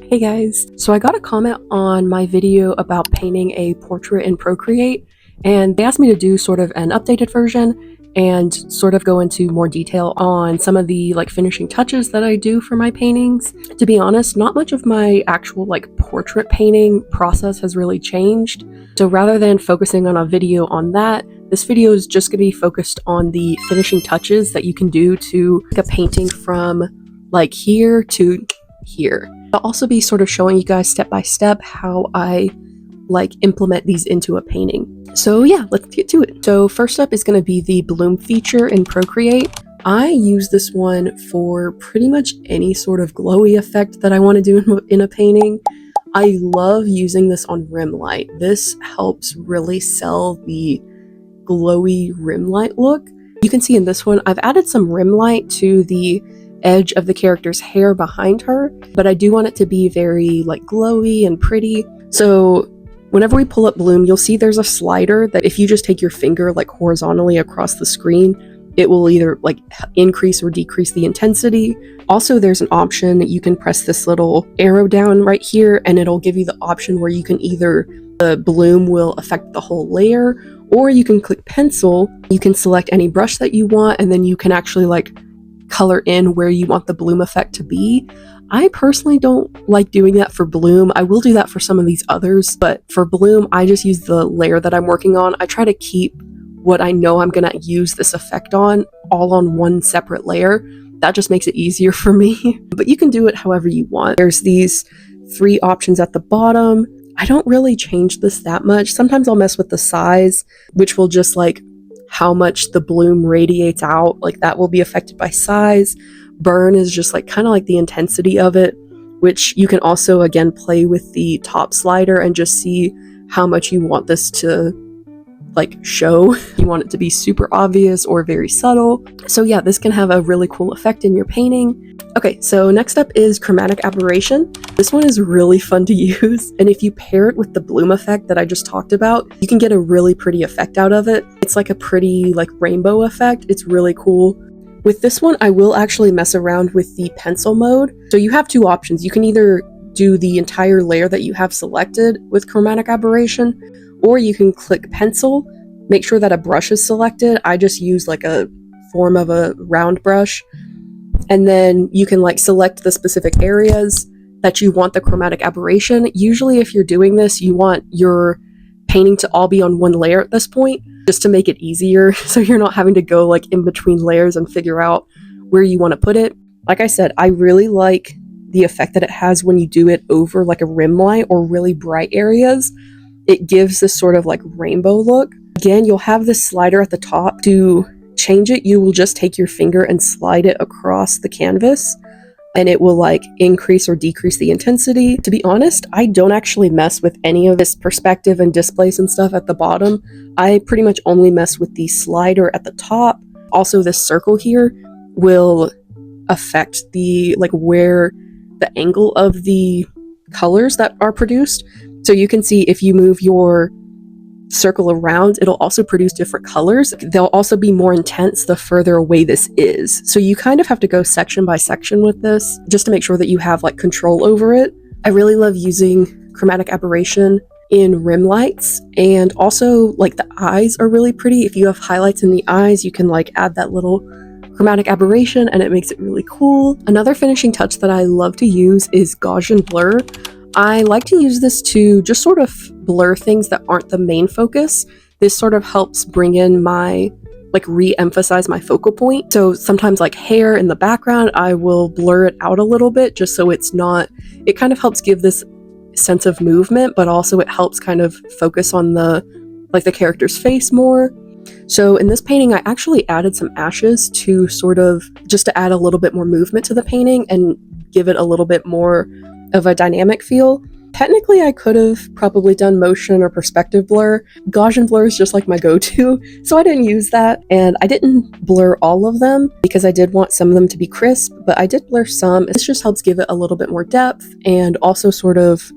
Hey guys, so I got a comment on my video about painting a portrait in Procreate, and they asked me to do sort of an updated version and sort of go into more detail on some of the finishing touches that I do for my paintings. To be honest, not much of my actual portrait painting process has really changed. So rather than focusing on a video on that, this video is just going to be focused on the finishing touches that you can do to a painting from here to here. I'll also be sort of showing you guys step by step how I implement these into a painting. So yeah, let's get to it. So first up is going to be the bloom feature in Procreate. I use this one for pretty much any sort of glowy effect that I want to do in a painting. I love using this on rim light. This helps really sell the glowy rim light look. You can see in this one, I've added some rim light to the edge of the character's hair behind her, but I do want it to be very glowy and pretty. So whenever we pull up bloom, you'll see there's a slider that if you just take your finger horizontally across the screen, it will either increase or decrease the intensity. Also, there's an option that you can press this little arrow down right here, and it'll give you the option where you can either the bloom will affect the whole layer, or you can click pencil. You can select any brush that you want, and then you can actually color in where you want the bloom effect to be. I personally don't like doing that for bloom. I will do that for some of these others, but for bloom, I just use the layer that I'm working on. I try to keep what I know I'm gonna use this effect on all on one separate layer. That just makes it easier for me, but you can do it however you want. There's these 3 options at the bottom. I don't really change this that much. Sometimes I'll mess with the size, which will just how much the bloom radiates out, that will be affected by size. Burn is just kind of the intensity of it, which you can also again play with the top slider and just see how much you want this to show. You want it to be super obvious or very subtle. So yeah, this can have a really cool effect in your painting. Okay, so next up is Chromatic Aberration. This one is really fun to use, and if you pair it with the bloom effect that I just talked about, you can get a really pretty effect out of it. It's a pretty rainbow effect. It's really cool. With this one, I will actually mess around with the pencil mode. So you have 2 options. You can either do the entire layer that you have selected with Chromatic Aberration, or you can click pencil, make sure that a brush is selected. I just use a form of a round brush, and then you can select the specific areas that you want the chromatic aberration. Usually if you're doing this, you want your painting to all be on one layer at this point, just to make it easier, so you're not having to go in between layers and figure out where you want to put it. Like I said, I really like the effect that it has when you do it over a rim light or really bright areas. It gives this sort of rainbow look. Again, you'll have this slider at the top. To change it, you will just take your finger and slide it across the canvas, and it will increase or decrease the intensity. To be honest, I don't actually mess with any of this perspective and displace and stuff at the bottom. I pretty much only mess with the slider at the top. Also, this circle here will affect the where the angle of the colors that are produced. So you can see if you move your circle around, it'll also produce different colors. They'll also be more intense the further away this is. So you kind of have to go section by section with this just to make sure that you have control over it. I really love using Chromatic Aberration in rim lights, and also the eyes are really pretty. If you have highlights in the eyes, you can add that little Chromatic Aberration and it makes it really cool. Another finishing touch that I love to use is Gaussian Blur. I like to use this to just sort of blur things that aren't the main focus. This sort of helps bring in my, re-emphasize my focal point. So sometimes hair in the background, I will blur it out a little bit just so it's not, it kind of helps give this sense of movement, but also it helps kind of focus on the character's face more. So in this painting, I actually added some ashes to sort of, just to add a little bit more movement to the painting and give it a little bit more of a dynamic feel. Technically, I could have probably done motion or perspective blur. Gaussian blur is just my go-to, so I didn't use that. And I didn't blur all of them because I did want some of them to be crisp, but I did blur some. This just helps give it a little bit more depth and also sort of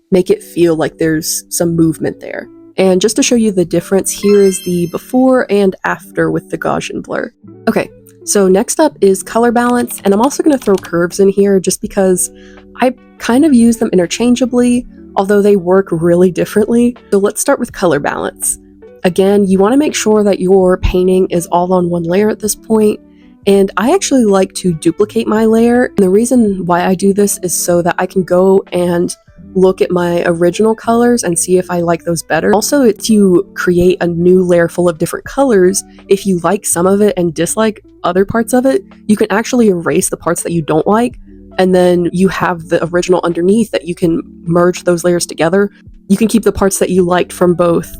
make it feel like there's some movement there. And just to show you the difference, here is the before and after with the Gaussian blur. Okay, so next up is color balance, and I'm also going to throw curves in here just because I kind of use them interchangeably, although they work really differently. So let's start with color balance. Again, you want to make sure that your painting is all on one layer at this point. And I actually like to duplicate my layer. And the reason why I do this is so that I can go and look at my original colors and see if I like those better. Also, if you create a new layer full of different colors, if you like some of it and dislike other parts of it, you can actually erase the parts that you don't like. And then you have the original underneath that you can merge those layers together. You can keep the parts that you liked from both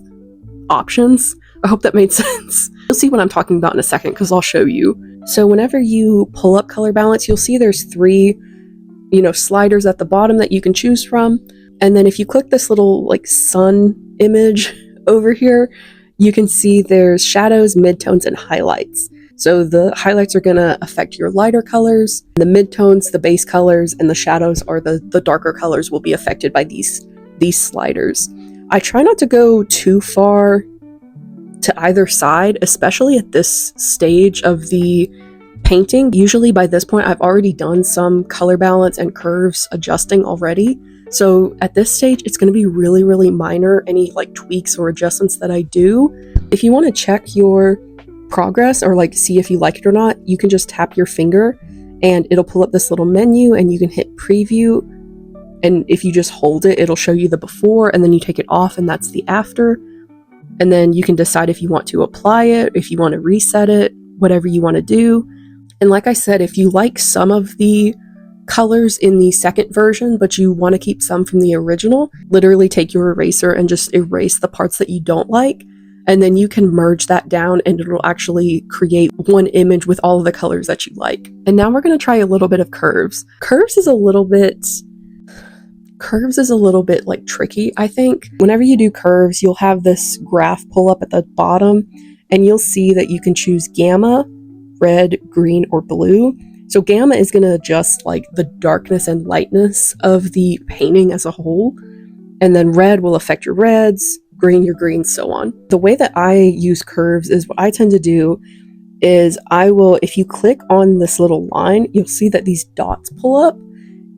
options. I hope that made sense. You'll see what I'm talking about in a second because I'll show you. So whenever you pull up color balance, you'll see there's three, sliders at the bottom that you can choose from. And then if you click this little like sun image over here, you can see there's shadows, midtones, and highlights. So the highlights are going to affect your lighter colors. The midtones, the base colors, and the shadows are the darker colors will be affected by these sliders. I try not to go too far to either side, especially at this stage of the painting. Usually by this point, I've already done some color balance and curves adjusting already. So at this stage, it's going to be really, really minor, any like tweaks or adjustments that I do. If you want to check your progress or like see if you like it or not, you can just tap your finger and it'll pull up this little menu and you can hit preview. And if you just hold it, it'll show you the before and then you take it off and that's the after. And then you can decide if you want to apply it, if you want to reset it, whatever you want to do. And like I said, if you like some of the colors in the second version, but you want to keep some from the original, literally take your eraser and just erase the parts that you don't like. And then you can merge that down and it'll actually create one image with all of the colors that you like. And now we're going to try a little bit of curves. Curves is a little bit like tricky, I think. Whenever you do curves, you'll have this graph pull up at the bottom and you'll see that you can choose gamma, red, green, or blue. So gamma is going to adjust like the darkness and lightness of the painting as a whole. And then red will affect your reds, green, your greens, so on. The way that I use curves is what I tend to do is if you click on this little line, you'll see that these dots pull up.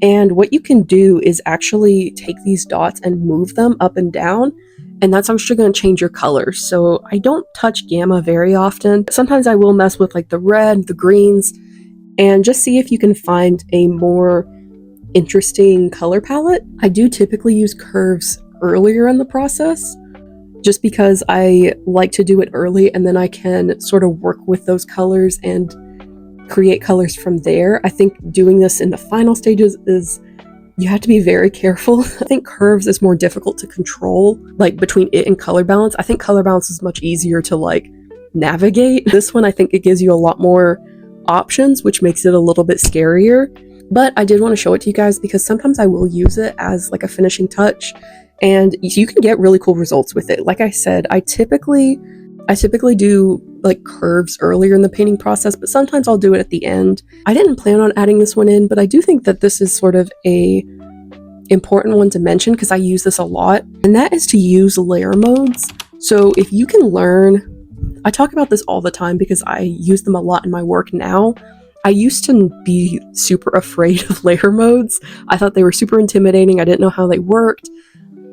And what you can do is actually take these dots and move them up and down. And that's actually going to change your colors. So I don't touch gamma very often. Sometimes I will mess with like the red, the greens, and just see if you can find a more interesting color palette. I do typically use curves earlier in the process, just because I like to do it early and then I can sort of work with those colors and create colors from there. I think doing this in the final stages is you have to be very careful. I think curves is more difficult to control, like between it and color balance. I think color balance is much easier to like navigate. This one, I think it gives you a lot more options, which makes it a little bit scarier. But I did want to show it to you guys because sometimes I will use it as like a finishing touch and you can get really cool results with it. Like I said, I typically do like curves earlier in the painting process, but sometimes I'll do it at the end. I didn't plan on adding this one in, but I do think that this is sort of a important one to mention because I use this a lot, and that is to use layer modes. So if you can learn, I talk about this all the time because I use them a lot in my work now. I used to be super afraid of layer modes. I thought they were super intimidating. I didn't know how they worked.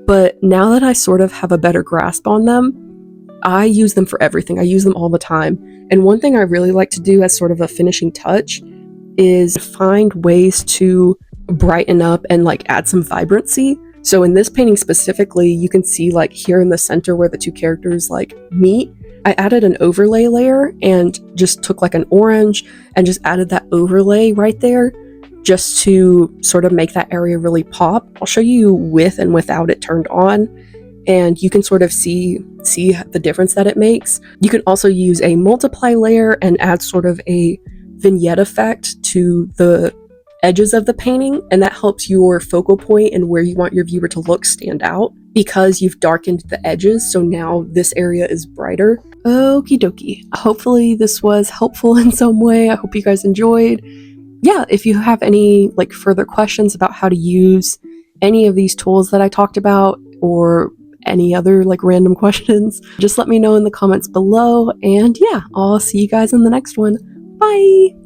But now that I sort of have a better grasp on them, I use them for everything. I use them all the time. And one thing I really like to do as sort of a finishing touch is find ways to brighten up and like add some vibrancy. So in this painting specifically, you can see like here in the center where the two characters like meet, I added an overlay layer and just took like an orange and just added that overlay right there just to sort of make that area really pop. I'll show you with and without it turned on, and you can sort of see the difference that it makes. You can also use a multiply layer and add sort of a vignette effect to the edges of the painting, and that helps your focal point and where you want your viewer to look stand out because you've darkened the edges, so now this area is brighter. Okie dokie. Hopefully this was helpful in some way. I hope you guys enjoyed. Yeah, if you have any like further questions about how to use any of these tools that I talked about or any other like random questions, just let me know in the comments below. And yeah, I'll see you guys in the next one. Bye!